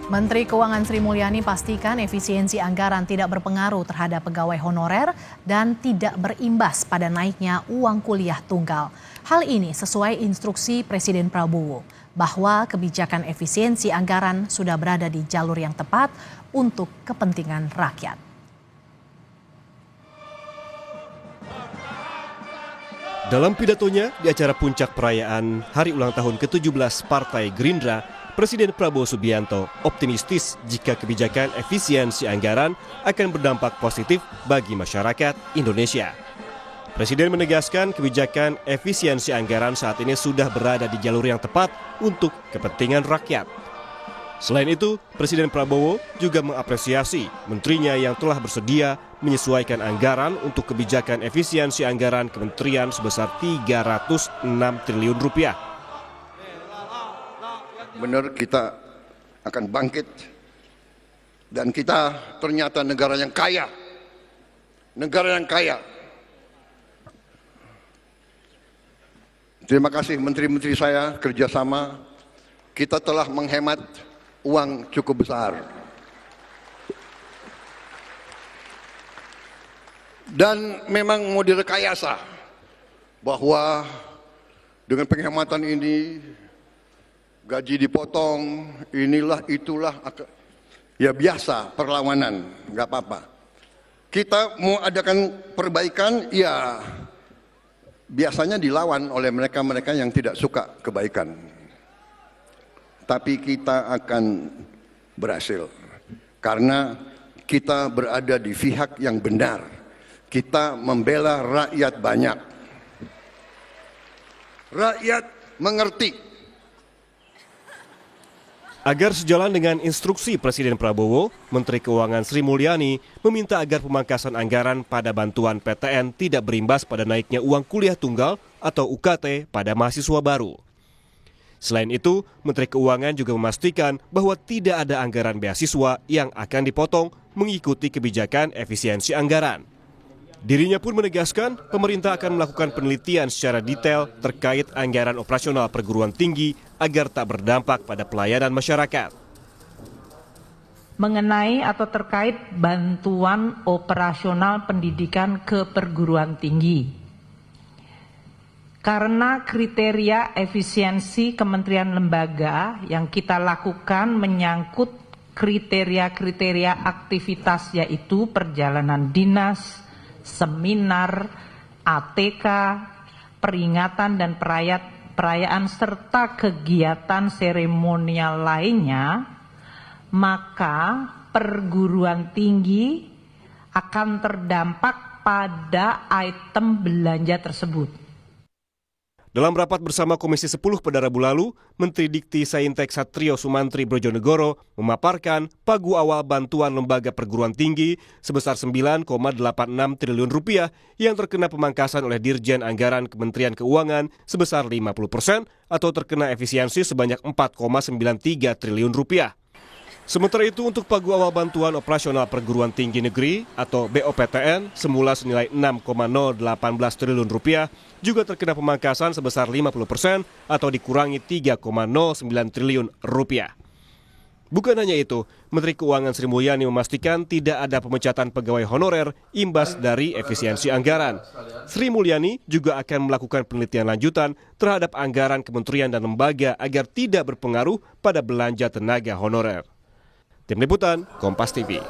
Menteri Keuangan Sri Mulyani pastikan efisiensi anggaran tidak berpengaruh terhadap pegawai honorer dan tidak berimbas pada naiknya uang kuliah tunggal. Hal ini sesuai instruksi Presiden Prabowo bahwa kebijakan efisiensi anggaran sudah berada di jalur yang tepat untuk kepentingan rakyat. Dalam pidatonya di acara puncak perayaan Hari Ulang Tahun ke-17 Partai Gerindra, Presiden Prabowo Subianto optimistis jika kebijakan efisiensi anggaran akan berdampak positif bagi masyarakat Indonesia. Presiden menegaskan kebijakan efisiensi anggaran saat ini sudah berada di jalur yang tepat untuk kepentingan rakyat. Selain itu, Presiden Prabowo juga mengapresiasi menterinya yang telah bersedia menyesuaikan anggaran untuk kebijakan efisiensi anggaran kementerian sebesar 306 triliun rupiah. Benar, kita akan bangkit dan kita ternyata negara yang kaya. Negara yang kaya. Terima kasih menteri-menteri saya kerjasama. Kita telah menghemat uang cukup besar. Dan memang mau direkayasa bahwa dengan penghematan ini gaji dipotong, inilah itulah, ya biasa perlawanan, nggak apa-apa. Kita mau adakan perbaikan, ya biasanya dilawan oleh mereka-mereka yang tidak suka kebaikan. Tapi kita akan berhasil, karena kita berada di pihak yang benar. Kita membela rakyat banyak. Rakyat mengerti. Agar sejalan dengan instruksi Presiden Prabowo, Menteri Keuangan Sri Mulyani meminta agar pemangkasan anggaran pada bantuan PTN tidak berimbas pada naiknya uang kuliah tunggal atau UKT pada mahasiswa baru. Selain itu, Menteri Keuangan juga memastikan bahwa tidak ada anggaran beasiswa yang akan dipotong mengikuti kebijakan efisiensi anggaran. Dirinya pun menegaskan pemerintah akan melakukan penelitian secara detail terkait anggaran operasional perguruan tinggi agar tak berdampak pada pelayanan masyarakat. Mengenai atau terkait bantuan operasional pendidikan ke perguruan tinggi. Karena kriteria efisiensi kementerian lembaga yang kita lakukan menyangkut kriteria-kriteria aktivitas yaitu perjalanan dinas, seminar, ATK, peringatan dan perayaan serta kegiatan seremonial lainnya, maka perguruan tinggi akan terdampak pada item belanja tersebut. Dalam rapat bersama Komisi 10 pada Rabu lalu, Menteri Dikti Saintek Satrio Sumantri Brojonegoro memaparkan pagu awal bantuan lembaga perguruan tinggi sebesar 9,86 triliun rupiah yang terkena pemangkasan oleh Dirjen Anggaran Kementerian Keuangan sebesar 50% atau terkena efisiensi sebanyak 4,93 triliun rupiah. Sementara itu untuk pagu awal bantuan operasional perguruan tinggi negeri atau BOPTN semula senilai 6,018 triliun rupiah juga terkena pemangkasan sebesar 50% atau dikurangi 3,09 triliun rupiah. Bukan hanya itu, Menteri Keuangan Sri Mulyani memastikan tidak ada pemecatan pegawai honorer imbas dari efisiensi anggaran. Sri Mulyani juga akan melakukan penelitian lanjutan terhadap anggaran kementerian dan lembaga agar tidak berpengaruh pada belanja tenaga honorer. Tim Liputan, Kompas TV.